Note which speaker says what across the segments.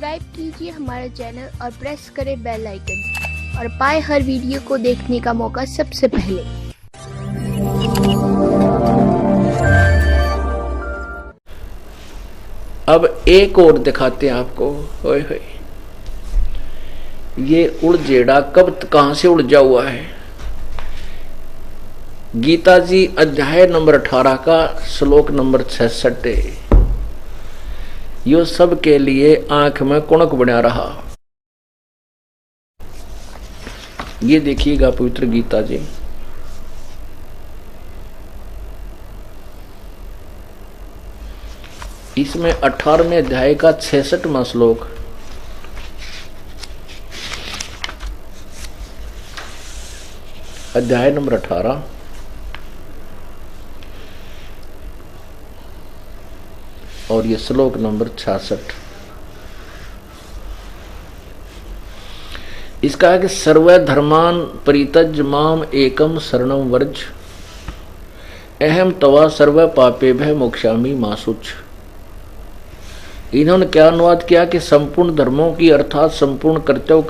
Speaker 1: Subscribe कीजिए हमारे channel और प्रेस करें बेल आइकन और पाए हर वीडियो को देखने का मौका सबसे पहले।
Speaker 2: अब एक और दिखाते हैं आपको। ओए होए, ये उड़जेड़ा कब कहां से उलझा हुआ है। गीता जी अध्याय नंबर 18 का श्लोक नंबर 66 यो सब के लिए आंख में कुणक बना रहा। ये देखिएगा पवित्र गीता जी, इसमें 18वें अध्याय का 66वां श्लोक। अध्याय नंबर 18 और ये श्लोक नंबर 66। इसका है कि सर्वे धर्मान परित्यज माम एकम शरणम वर्ज अहम तवा सर्व पापे भय मोक्षामि मा शुच। इन्होंने क्या अनुवाद किया कि संपूर्ण धर्मों की अर्थात संपूर्ण कर्तव्य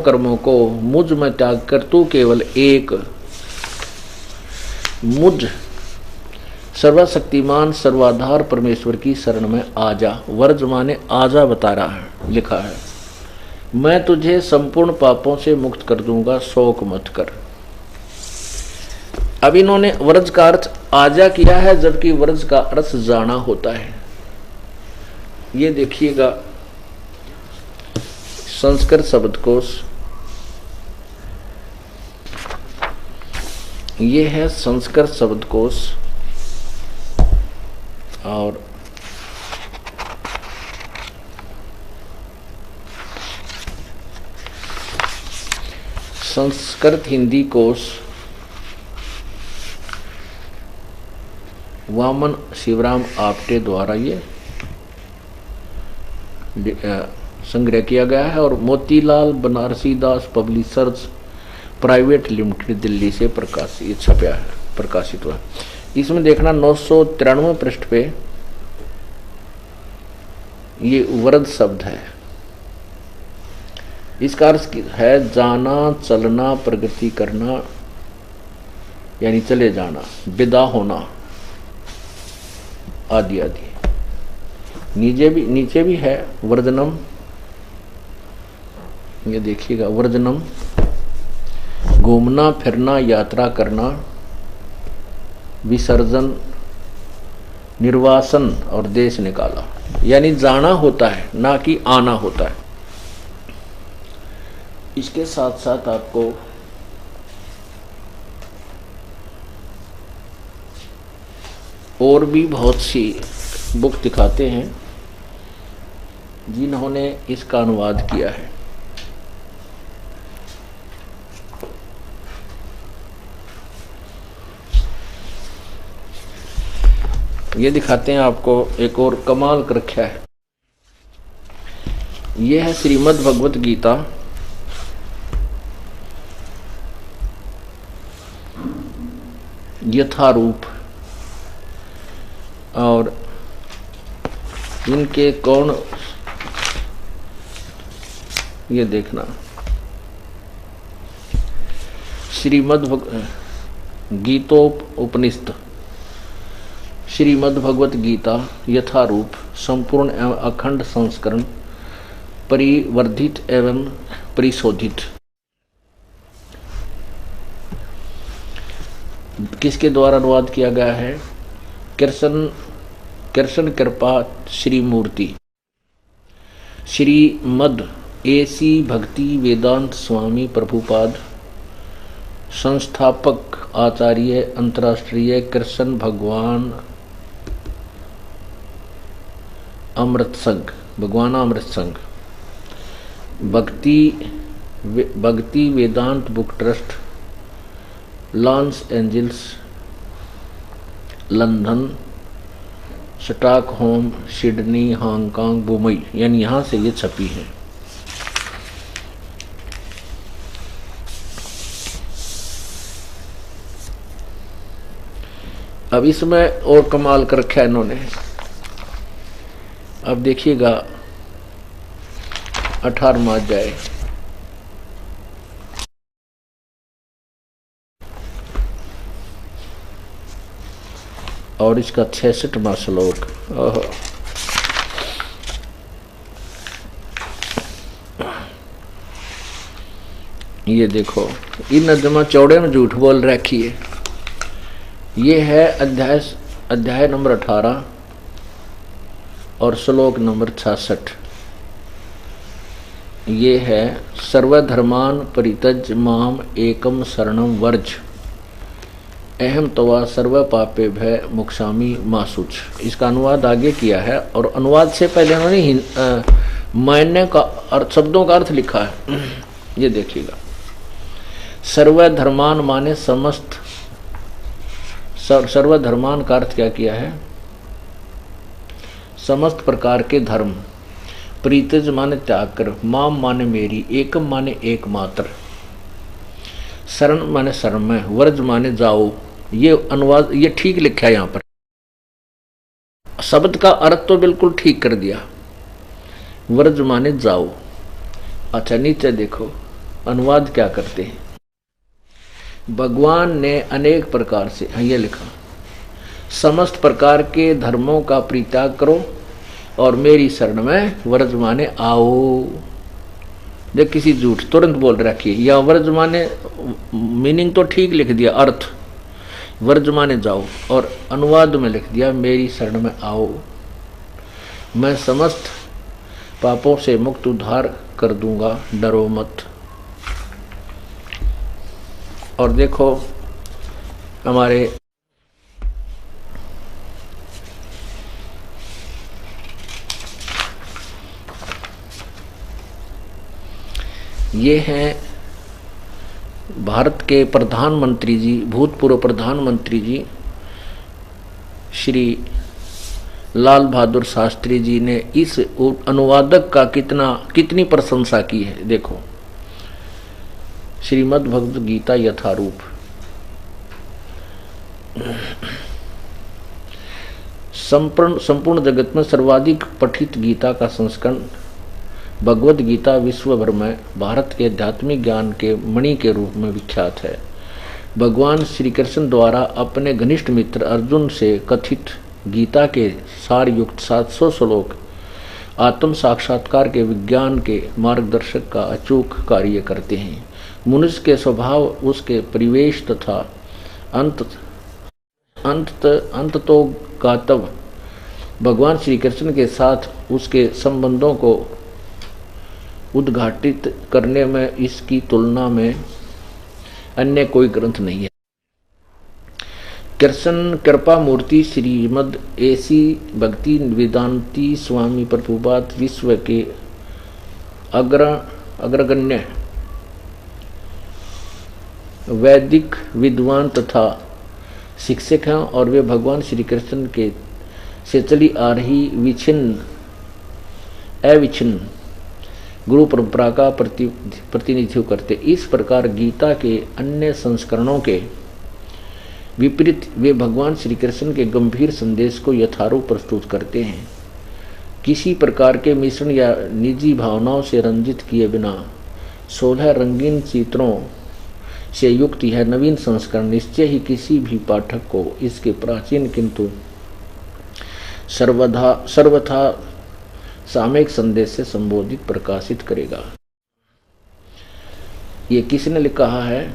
Speaker 2: कर्मों को मुझ में त्याग कर तू केवल एक मुझ सर्वशक्तिमान सर्वाधार परमेश्वर की शरण में आ जा। वर्ज माने आजा बता रहा है, लिखा है मैं तुझे संपूर्ण पापों से मुक्त कर दूंगा, शोक मत कर। अब इन्होंने व्रज का अर्थ आजा किया है, जबकि व्रज का अर्थ जाना होता है। ये देखिएगा संस्कृत शब्दकोश, ये है संस्कृत शब्दकोश और संस्कृत हिंदी कोश वामन शिवराम आपटे द्वारा ये संग्रह किया गया है और मोतीलाल बनारसी दास पब्लिशर्स प्राइवेट लिमिटेड दिल्ली से प्रकाशित हुआ। इसमें देखना 993 पृष्ठ पे ये व्रज शब्द है। इसका अर्थ है जाना, चलना, प्रगति करना, यानी चले जाना, विदा होना आदि आदि। नीचे भी है वर्जनम, ये देखिएगा वर्जनम घूमना फिरना, यात्रा करना, विसर्जन, निर्वासन और देश निकाला, यानी जाना होता है ना कि आना होता है। इसके साथ साथ आपको और भी बहुत सी बुक दिखाते हैं जिन्होंने इसका अनुवाद किया है। ये दिखाते हैं आपको एक और कमाल कर रखा है। यह है श्रीमद् भगवत गीता, यथारूप। और इनके कौन, ये देखना श्रीमद् गीतोपनिषद श्रीमद् भगवत गीता यथारूप संपूर्ण एवं अखंड संस्करण परिवर्धित एवं परिशोधित। किसके द्वारा अनुवाद किया गया है? कृष्ण कृपा श्री मूर्ति, श्रीमद् एसी भक्ति वेदांत स्वामी प्रभुपाद, संस्थापक आचार्य अंतर्राष्ट्रीय कृष्ण भगवान अमृत संघ, Bhaktivedanta book trust, Los Angeles, London, Stockholm, Sydney, Hong Kong, Mumbai, यानी यहाँ से ये छपी है। अब इसमें और कमाल कर रखा है इन्होंने। अब देखिएगा 18वां अध्याय और इसका 66वां श्लोक। ओहो, ये देखो, इन नजमा चौड़े में झूठ बोल रखी है। ये है अध्याय नंबर 18 और श्लोक नंबर 66। ये है सर्वधर्मान परित्यज माम एकम शरणम वर्ज अहम तवा सर्व पापे भय मोक्षामि मा शुच। इसका अनुवाद आगे किया है और अनुवाद से पहले उन्होंने मायने का अर्थ, शब्दों का अर्थ लिखा है। ये देखिएगा, सर्वधर्मान माने समस्त, सर्वधर्मान का अर्थ क्या किया है? समस्त प्रकार के धर्म। परित्यज माने त्याग कर, माम माने मेरी, एकम माने एकमात्र, शरण माने शरण में, वर्ज माने जाओ। ये अनुवाद ये ठीक लिखा है यहाँ पर, शब्द का अर्थ तो बिल्कुल ठीक कर दिया। वर्ज माने जाओ। अच्छा, नीचे देखो अनुवाद क्या करते हैं। भगवान ने अनेक प्रकार से, ये लिखा, समस्त प्रकार के धर्मों का परित्याग करो और मेरी शरण में वर्ज माने आओ। देख, किसी झूठ तुरंत बोल रखी है। या वर्ज माने मीनिंग तो ठीक लिख दिया, अर्थ वर्ज माने जाओ, और अनुवाद में लिख दिया मेरी शरण में आओ, मैं समस्त पापों से मुक्त उद्धार कर दूंगा, डरो मत। और देखो हमारे ये हैं भारत के प्रधानमंत्री जी, भूतपूर्व प्रधानमंत्री जी श्री लाल बहादुर शास्त्री जी ने इस अनुवादक का कितनी प्रशंसा की है। देखो, श्रीमद् भगवद गीता यथारूप। संपूर्ण जगत में सर्वाधिक पठित गीता का संस्करण भगवद गीता विश्व भर में भारत के आध्यात्मिक ज्ञान के मणि के रूप में विख्यात है। भगवान श्री कृष्ण द्वारा अपने घनिष्ठ मित्र अर्जुन से कथित गीता के सार युक्त 700 श्लोक आत्म साक्षात्कार के विज्ञान के मार्गदर्शक का अचूक कार्य करते हैं। मनुष्य के स्वभाव, उसके परिवेश तथा अंत तो गातव भगवान श्री कृष्ण के साथ उसके संबंधों को उद्घाटित करने में इसकी तुलना में अन्य कोई ग्रंथ नहीं है। कृष्ण कृपा मूर्ति श्रीमद एसी भक्ति वेदांती स्वामी प्रभुपाद विश्व के अग्रगण्य वैदिक विद्वान तथा शिक्षक हैं और वे भगवान श्री कृष्ण के से चली आ रही अविच्छिन्न गुरु परंपरा का प्रतिनिधित्व करते। इस प्रकार गीता के अन्य संस्करणों के विपरीत वे भगवान श्री कृष्ण के गंभीर संदेश को यथारूप प्रस्तुत करते हैं। किसी प्रकार के मिश्रण या निजी भावनाओं से रंजित किए बिना 16 रंगीन चित्रों से युक्त यह नवीन संस्करण निश्चय ही किसी भी पाठक को इसके प्राचीन किंतु सर्वथा सामयिक संदेश से संबोधित प्रकाशित करेगा। ये किसने लिखा है?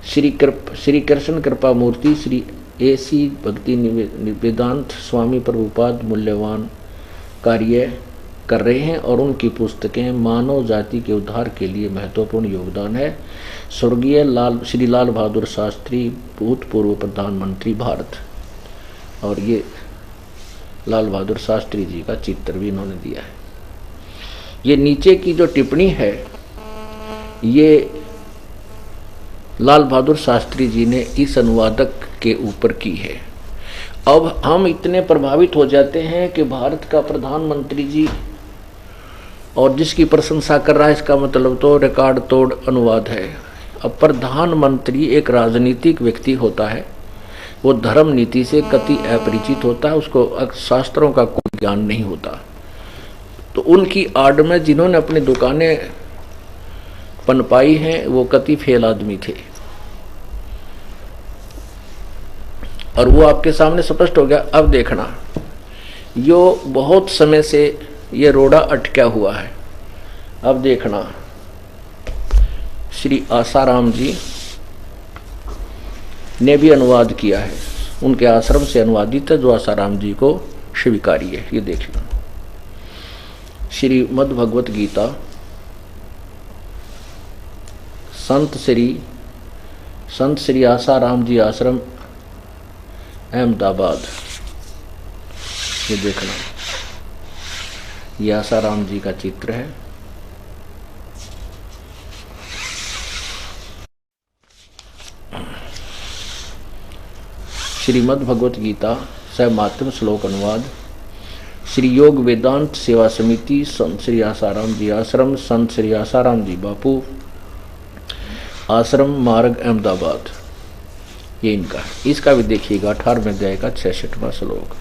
Speaker 2: श्री कृष्ण कृपा मूर्ति श्री एसी भक्ति वेदांत स्वामी प्रभुपाद मूल्यवान कार्य कर रहे हैं और उनकी पुस्तकें मानव जाति के उद्धार के लिए महत्वपूर्ण योगदान है। स्वर्गीय श्री लाल बहादुर शास्त्री, भूतपूर्व प्रधानमंत्री भारत। और ये लाल बहादुर शास्त्री जी का चित्र भी इन्होंने दिया है। ये नीचे की जो टिप्पणी है ये लाल बहादुर शास्त्री जी ने इस अनुवादक के ऊपर की है। अब हम इतने प्रभावित हो जाते हैं कि भारत का प्रधानमंत्री जी और जिसकी प्रशंसा कर रहा है, इसका मतलब तो रिकॉर्ड तोड़ अनुवाद है। अब प्रधानमंत्री एक राजनीतिक व्यक्ति होता है वो धर्म नीति से कति अपरिचित होता है, उसको शास्त्रों का कोई ज्ञान नहीं होता। तो उनकी आड़ में जिन्होंने अपनी दुकानें पनपाई हैं वो कति फेल आदमी थे, और वो आपके सामने स्पष्ट हो गया। अब देखना, यो बहुत समय से ये रोड़ा अटका हुआ है। अब देखना, श्री आसाराम जी ने भी अनुवाद किया है, उनके आश्रम से अनुवादित है, जो आसाराम जी को स्वीकारी है। ये देख लो, श्रीमद् भगवत गीता संत श्री आसाराम जी आश्रम अहमदाबाद। ये देखना, ये आसाराम जी का चित्र है। श्रीमद् भगवत गीता सहमात्म श्लोक अनुवाद, श्री योग वेदांत सेवा समिति, संत श्री आसाराम जी आश्रम, संत श्री आसाराम जी बापू आश्रम मार्ग अहमदाबाद। ये इनका, इसका भी देखिएगा 18वें अध्याय का 66वां श्लोक।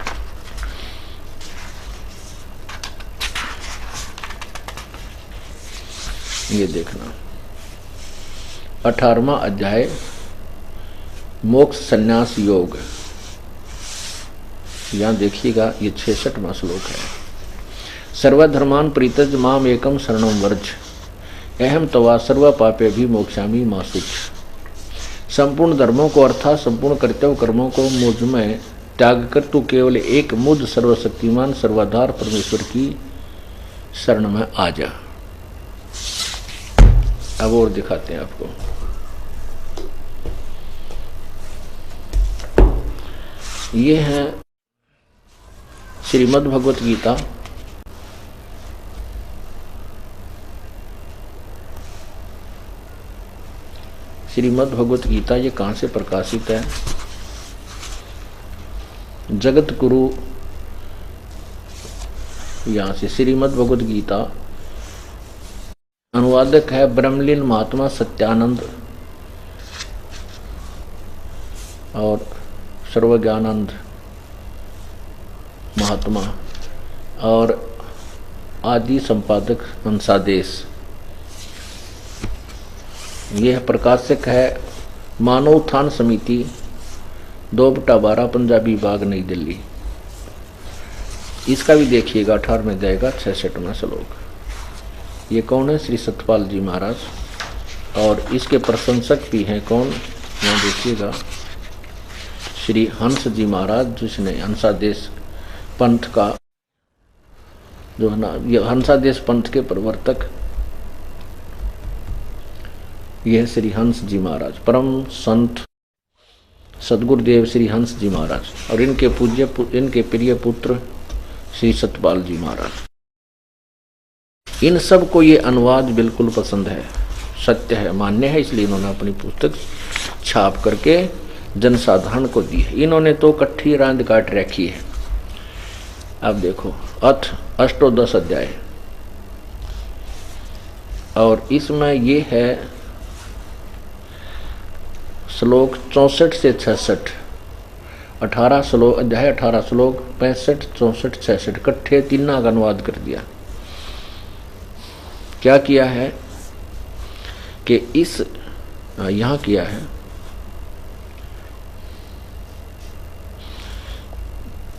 Speaker 2: ये देखना, 18वां अध्याय मोक्ष संन्यास योग। यहां देखिएगा, ये 66वां श्लोक है। सर्वधर्मान परित्यज माम एकम शरणम वर्ज, अहम तवा सर्व पापे भी मोक्षामि मा शुच। संपूर्ण धर्मों को अर्थात संपूर्ण कर्तव्य कर्मों को मुझ में त्याग कर तू केवल एक मुझ सर्वशक्तिमान सर्वाधार परमेश्वर की शरण में आ जा। अब और दिखाते हैं आपको। ये है श्रीमद् भगवत गीता श्रीमद् भगवत गीता। ये कहाँ से प्रकाशित है? जगत गुरु, यहाँ से श्रीमद् भगवत गीता। अनुवादक है ब्रह्मलीन महात्मा सत्यानंद और सर्वज्ञानंद महात्मा, और आदि संपादक हंसादेश। यह प्रकाशक है मानव उत्थान समिति 2/12 पंजाबी विभाग नई दिल्ली। इसका भी देखिएगा 18वें अध्याय का 66वां श्लोक। ये कौन है? श्री सतपाल जी महाराज, और इसके प्रशंसक भी हैं कौन? यहाँ देखिएगा, श्री हंस जी महाराज, जिसने हंसादेश पंथ का जो है ना, ये हंसादेश पंथ के प्रवर्तक, यह श्री हंस जी महाराज, परम संत सदगुरुदेव श्री हंस जी महाराज, और इनके इनके प्रिय पुत्र श्री सतपाल जी महाराज। इन सब को ये अनुवाद बिल्कुल पसंद है, सत्य है, मान्य है, इसलिए इन्होंने अपनी पुस्तक छाप करके जनसाधारण को दी है। इन्होंने तो कट्ठी रांद काट रखी है। अब देखो, अथ अष्टोदश अध्याय, और इसमें ये है श्लोक 64 से 66, 18 श्लोक अध्याय, 18 श्लोक 65, 64, 66 इकट्ठे तीनों का अनुवाद कर दिया। क्या किया है कि इस यहाँ किया है,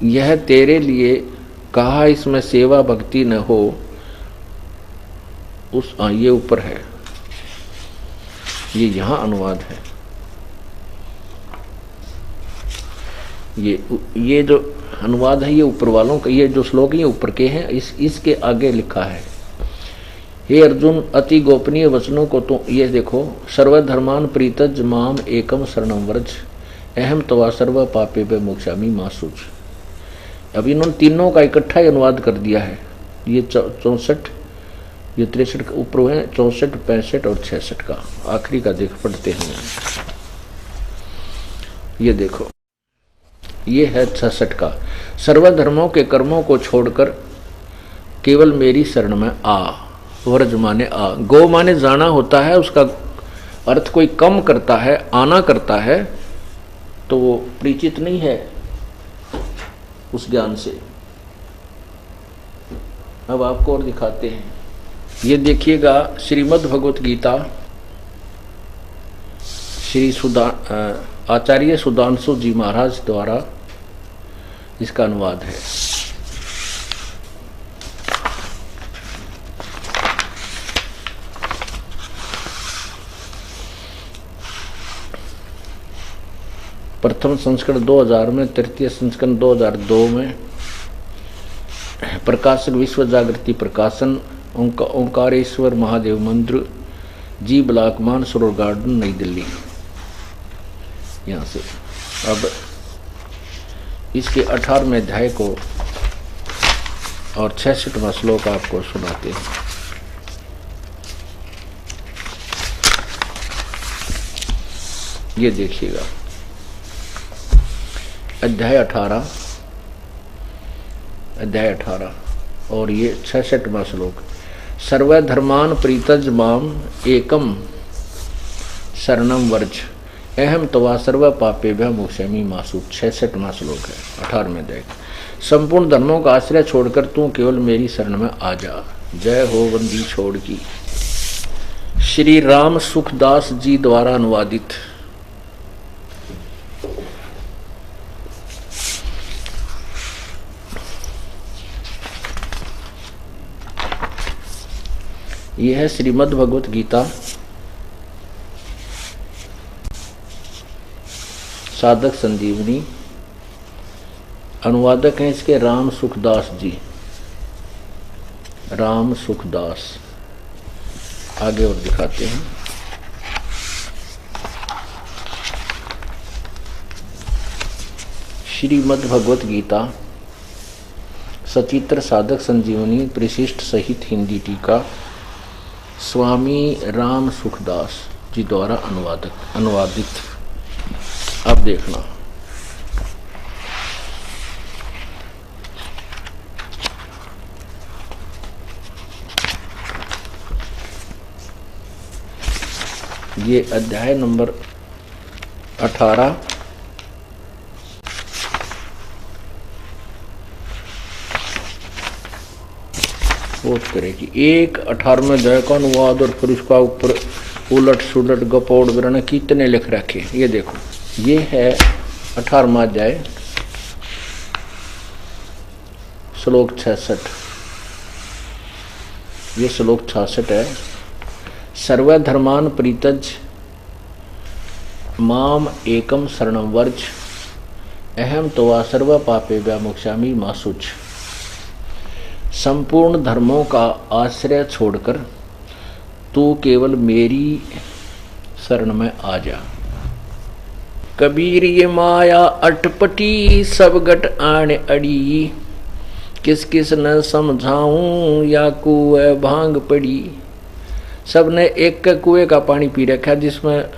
Speaker 2: यह तेरे लिए कहा, इसमें सेवा भक्ति न हो उस ये ऊपर है, ये यहाँ अनुवाद है। ये जो अनुवाद है ये ऊपर वालों का, ये जो श्लोक ये ऊपर के हैं, इसके आगे लिखा है, हे अर्जुन अति गोपनीय वचनों को तो ये देखो, सर्वधर्मान प्रीतज माम एकम शरणम व्रज, अहम तवा सर्व पापे वे मोक्षामि मा शुच। अब इन्होंने तीनों का इकट्ठा ही अनुवाद कर दिया है। ये 64, ये 63 का ऊपर है, 64, 65 और 66 का आखिरी का देख पढ़ते हैं। ये देखो, ये है 66 का, सर्वधर्मों के कर्मों को छोड़कर केवल मेरी शरण में आ। व्रज माने आ, गो माने जाना होता है, उसका अर्थ कोई कम करता है, आना करता है, तो वो परिचित नहीं है उस ज्ञान से। अब आपको और दिखाते हैं। ये देखिएगा श्रीमद् भगवत गीता श्री आचार्य सुधांशु जी महाराज द्वारा इसका अनुवाद है। प्रथम संस्करण 2000 में, तृतीय संस्करण 2002 में, प्रकाशक विश्व जागृति प्रकाशन, ओंकारेश्वर महादेव मंदिर, जी ब्लॉक, मानसरोवर गार्डन, नई दिल्ली। यहाँ से अब इसके 18वें अध्याय को और 66वां श्लोक आपको सुनाते हैं। ये देखिएगा अध्याय 18 और ये 66वां श्लोक। सर्वधर्मान प्रीतज माम एकम शरणम वर्ज अहम तवा सर्व पापेभ्यः मोक्षयामि मा शुच। 66वां श्लोक है 18वें अध्याय। संपूर्ण धर्मों का आश्रय छोड़कर तू केवल मेरी शरण में आ जा। जय हो बंदी छोड़ की। श्री राम सुखदास जी द्वारा अनुवादित। यह है श्रीमद् भगवत गीता, साधक संजीवनी। अनुवादक हैं इसके राम सुखदास जी, राम सुखदास। आगे और दिखाते हैं। श्रीमद् भगवत गीता सचित्र साधक संजीवनी परिशिष्ट सहित हिंदी टीका स्वामी राम सुखदास जी द्वारा अनुवादित। अब देखना, ये अध्याय नंबर 18। करेगी एक 18वें अध्याय का अनुवाद और फिर उसका ऊपर उलट सुलट गपोड़ वगैरह कितने लिख रखे। ये देखो, ये है 18वां अध्याय श्लोक 66। ये श्लोक 66 है। सर्वधर्मान प्रीतज माम एकम शरणम वर्ज अहम तवा सर्व पापेभ्यः मोक्षयामि मा शुच। संपूर्ण धर्मों का आश्रय छोड़कर तू केवल मेरी शरण में आ जा। कबीर ये माया अटपटी सब गट आण अड़ी, किस किस न समझाऊं या कुएं भांग पड़ी। सबने एक कुएं का पानी पी रखा जिसमें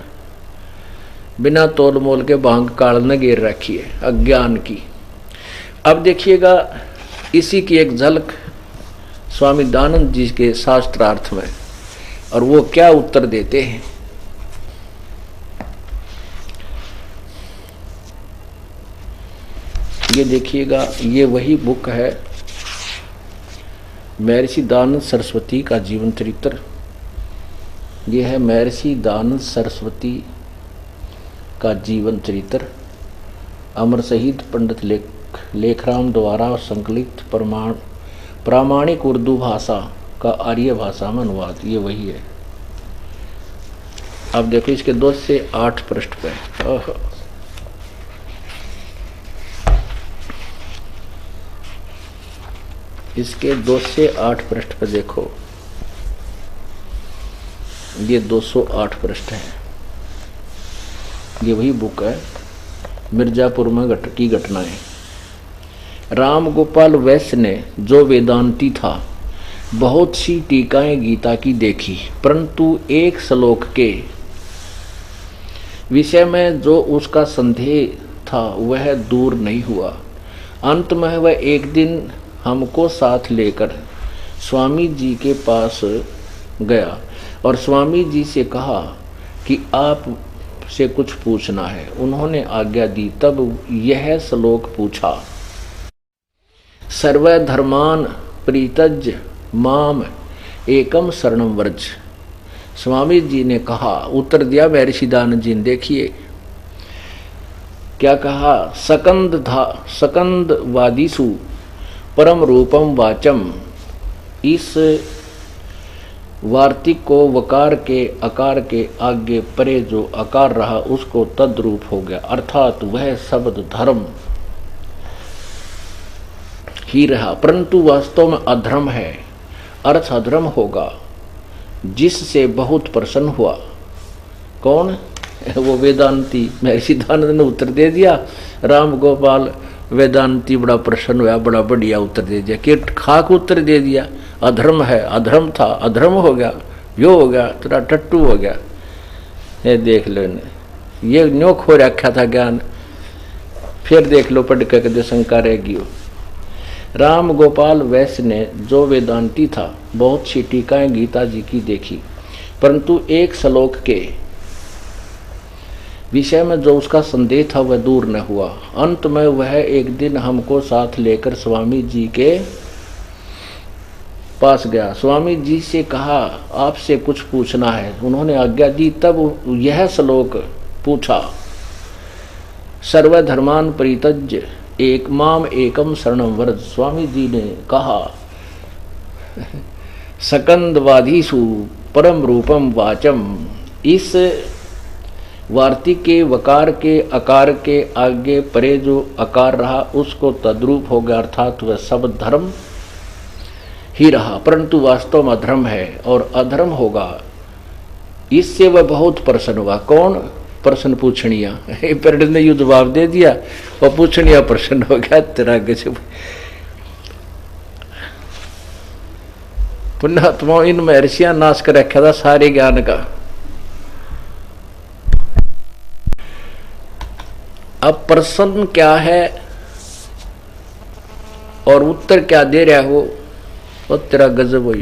Speaker 2: बिना तोल मोल के भांग काल न गिर रखी है अज्ञान की। अब देखिएगा इसी की एक झलक स्वामी दानंद जी के शास्त्रार्थ में, और वो क्या उत्तर देते हैं। ये देखिएगा, ये वही बुक है महर्षि दानंद सरस्वती का जीवन चरित्र। ये है महर्षि दानंद सरस्वती का जीवन चरित्र, अमर शहीद पंडित लेखराम द्वारा संकलित प्रामाणिक उर्दू भाषा का आर्य भाषा में अनुवाद। ये वही है। अब देखो इसके 2 से 8 पृष्ठ पे। इसके 2 से 8 पृष्ठ पे देखो, ये 208 पृष्ठ है। ये वही बुक है मिर्जापुर में की घटनाएं। राम गोपाल वैश्य ने जो वेदांती था बहुत सी टीकाएं गीता की देखी, परंतु एक श्लोक के विषय में जो उसका संदेह था वह दूर नहीं हुआ। अंत में वह एक दिन हमको साथ लेकर स्वामी जी के पास गया और स्वामी जी से कहा कि आप से कुछ पूछना है। उन्होंने आज्ञा दी। तब यह श्लोक पूछा, सर्वधर्मान परित्यज्य माम एकम शरणम व्रज। स्वामी जी ने कहा, उत्तर दिया महर्षि दयानंद जी ने, देखिए क्या कहा, सकंद वादिसु परम रूपम वाचम। इस वार्तिक को वकार के आकार के आगे परे जो आकार रहा उसको तद्रूप हो गया, अर्थात वह शब्द धर्म ही रहा, परंतु वास्तव में अधर्म है। अर्थ अधर्म होगा जिससे बहुत प्रसन्न हुआ। कौन? वो वेदांती। महर्षि दयानंद ने उत्तर दे दिया। राम गोपाल वेदांती बड़ा प्रसन्न हुआ, बड़ा बढ़िया उत्तर दे दिया। कि खाक उत्तर दे दिया, अधर्म है, अधर्म था, अधर्म हो गया, यो हो गया, तेरा टट्टू हो गया। ये देख लो, ये न्यो खो रखा था ज्ञान। फिर देख लो पढ़ के कदे शंका रहेगी। राम गोपाल वैश्य ने, जो वेदांती था, बहुत सी टीकाएं गीता जी की देखी, परंतु एक श्लोक के विषय में जो उसका संदेह था वह दूर न हुआ। अंत में वह एक दिन हमको साथ लेकर स्वामी जी के पास गया। स्वामी जी से कहा, आपसे कुछ पूछना है। उन्होंने आज्ञा दी। तब यह श्लोक पूछा, सर्वधर्मान परित्यज्य एक माम एकम शरणम व्रज। स्वामी जी ने कहा, सकंदवादीसु परम रूपम वाचम। इस वार्तिक के वकार के आकार के आगे परे जो आकार रहा उसको तद्रूप हो गया, अर्थात वह शब्द धर्म ही रहा, परंतु वास्तव में अधर्म है और अधर्म होगा। इससे वह बहुत प्रसन्न हुआ। कौन? प्रश्न पूछनिया। पेड़ ने यू जवाब दे दिया और पूछनिया प्रसन्न हो गया। तेरा गजब। पुण्यात्मा इन महर्षियां नाश कर रखा था सारे ज्ञान का। अब प्रश्न क्या है और उत्तर क्या दे रहा हो, और तेरा गजब हो।